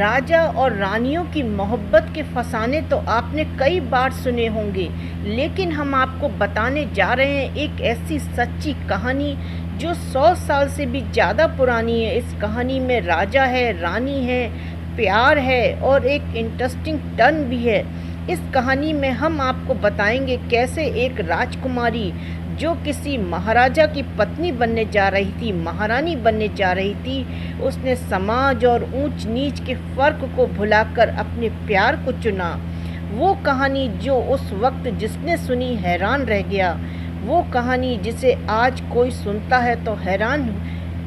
राजा और रानियों की मोहब्बत के फसाने तो आपने कई बार सुने होंगे, लेकिन हम आपको बताने जा रहे हैं एक ऐसी सच्ची कहानी जो 100 साल से भी ज़्यादा पुरानी है। इस कहानी में राजा है, रानी है, प्यार है और एक इंटरेस्टिंग टर्न भी है। इस कहानी में हम आपको बताएंगे कैसे एक राजकुमारी जो किसी महाराजा की पत्नी बनने जा रही थी, महारानी बनने जा रही थी, उसने समाज और ऊंच नीच के फ़र्क को भुलाकर अपने प्यार को चुना। वो कहानी जो उस वक्त जिसने सुनी हैरान रह गया, वो कहानी जिसे आज कोई सुनता है तो हैरान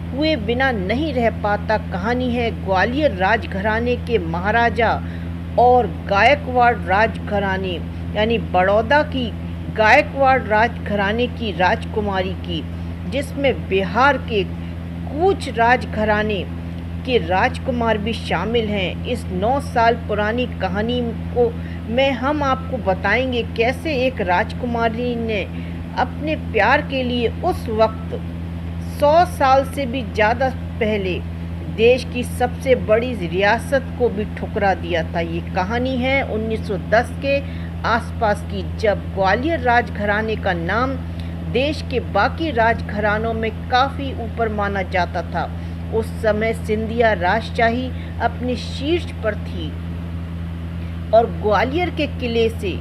हुए बिना नहीं रह पाता। कहानी है ग्वालियर राजघराने के महाराजा और गायकवाड़ राजघराने यानी बड़ौदा की गायकवाड़ राजघराने की राजकुमारी की, जिसमें बिहार के कूच राजघराने के राजकुमार भी शामिल हैं। इस 9 साल पुरानी कहानी को में हम आपको बताएंगे कैसे एक राजकुमारी ने अपने प्यार के लिए उस वक्त 100 साल से भी ज़्यादा पहले देश की सबसे बड़ी रियासत को भी ठुकरा दिया था। ये कहानी है 1910 के आसपास की, जब ग्वालियर राजघराने का नाम देश के बाकी राजघरानों में काफ़ी ऊपर माना जाता था। उस समय सिंधिया राजशाही अपने शीर्ष पर थी और ग्वालियर के किले से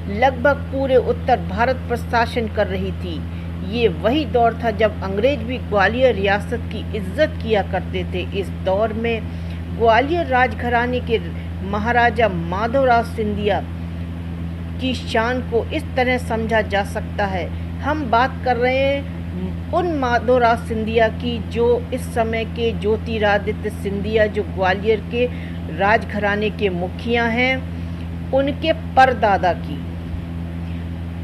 लगभग पूरे उत्तर भारत पर शासन कर रही थी। ये वही दौर था जब अंग्रेज भी ग्वालियर रियासत की इज्जत किया करते थे। इस दौर में ग्वालियर राजघराने के महाराजा माधवराव सिंधिया की शान को इस तरह समझा जा सकता है। हम बात कर रहे हैं उन माधवराव सिंधिया की जो इस समय के ज्योतिरादित्य सिंधिया, जो ग्वालियर के राजघराने के मुखिया हैं, उनके परदादा की।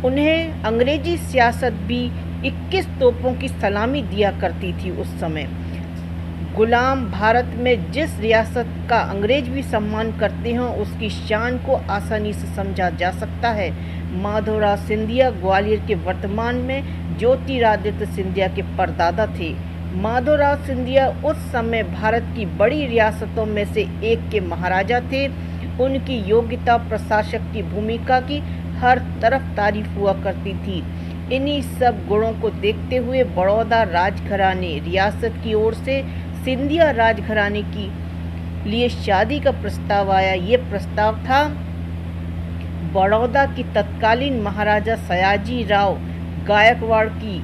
उन्हें अंग्रेजी सियासत भी 21 तोपों की सलामी दिया करती थी उस समय। गुलाम भारत में जिस रियासत का अंग्रेज भी सम्मान करते हों, उसकी शान को आसानी से समझा जा सकता है। माधवराव सिंधिया ग्वालियर के वर्तमान में ज्योतिरादित्य सिंधिया के परदादा थे। माधवराव सिंधिया उस समय भारत की बड़ी रियासतों में से एक के महाराजा थे। उनकी योग्यता, प्रशासक की भूमिका की हर तरफ तारीफ हुआ करती थी। इन्हीं सब गुणों को देखते हुए बड़ौदा राजघराने रियासत की ओर से सिंधिया राजघराने की लिए शादी का प्रस्ताव आया। ये प्रस्ताव था बड़ौदा की तत्कालीन महाराजा सयाजी राव गायकवाड़ की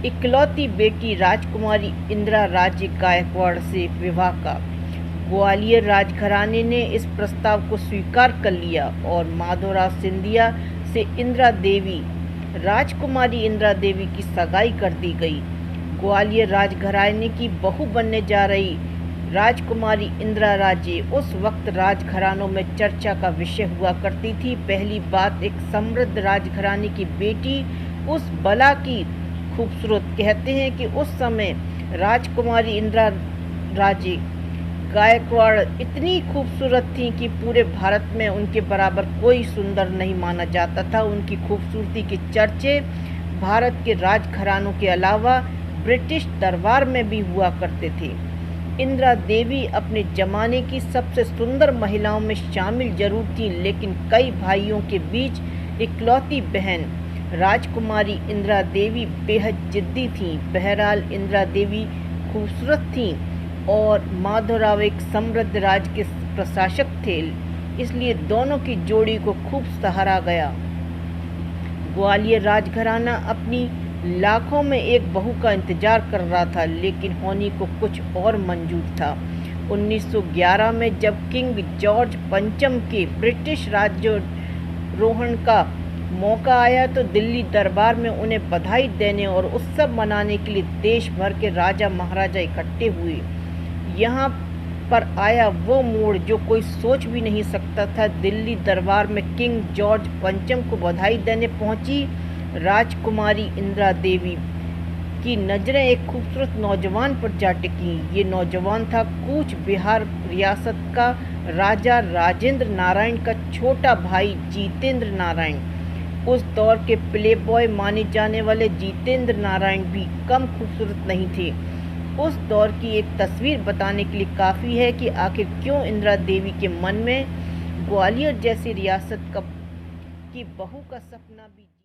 इकलौती बेटी राजकुमारी इंदिरा राजे गायकवाड़ से विवाह का। ग्वालियर राजघराने ने इस प्रस्ताव को स्वीकार कर लिया और माधवराव सिंधिया से इंदिरा देवी, राजकुमारी इंदिरा देवी की सगाई कर दी गई। ग्वालियर राजघराने की बहू बनने जा रही राजकुमारी इंदिरा राजे उस वक्त राजघरानों में चर्चा का विषय हुआ करती थी। पहली बात, एक समृद्ध राजघराने की बेटी उस बला की खूबसूरत। कहते हैं कि उस समय राजकुमारी इंदिरा राजे गायकवाड़ इतनी खूबसूरत थी कि पूरे भारत में उनके बराबर कोई सुंदर नहीं माना जाता था। उनकी खूबसूरती के चर्चे भारत के राजघरानों के अलावा ब्रिटिश दरबार में भी हुआ करते थे। इंदिरा देवी अपने ज़माने की सबसे सुंदर महिलाओं में शामिल जरूर थी, लेकिन कई भाइयों के बीच इकलौती बहन राजकुमारी इंदिरा देवी बेहद जिद्दी थीं। बहरहाल इंदिरा देवी खूबसूरत थीं और माधवराव एक समृद्ध राज्य के प्रशासक थे, इसलिए दोनों की जोड़ी को खूब सराहा गया। ग्वालियर राजघराना अपनी लाखों में एक बहू का इंतजार कर रहा था, लेकिन होनी को कुछ और मंजूर था। 1911 में जब किंग जॉर्ज पंचम के ब्रिटिश राज्यारोहण का मौका आया तो दिल्ली दरबार में उन्हें बधाई देने और उत्सव मनाने के लिए देश भर के राजा महाराजा इकट्ठे हुए। यहाँ पर आया वो मोड़ जो कोई सोच भी नहीं सकता था। दिल्ली दरबार में किंग जॉर्ज पंचम को बधाई देने पहुंची राजकुमारी इंदिरा देवी की नज़रें एक खूबसूरत नौजवान पर जा टिकी। ये नौजवान था कूच बिहार रियासत का राजा राजेंद्र नारायण का छोटा भाई जितेंद्र नारायण। उस दौर के प्ले बॉय माने जाने वाले जितेंद्र नारायण भी कम खूबसूरत नहीं थे। उस दौर की एक तस्वीर बताने के लिए काफ़ी है कि आखिर क्यों इंदिरा देवी के मन में ग्वालियर जैसी रियासत की बहू का सपना भी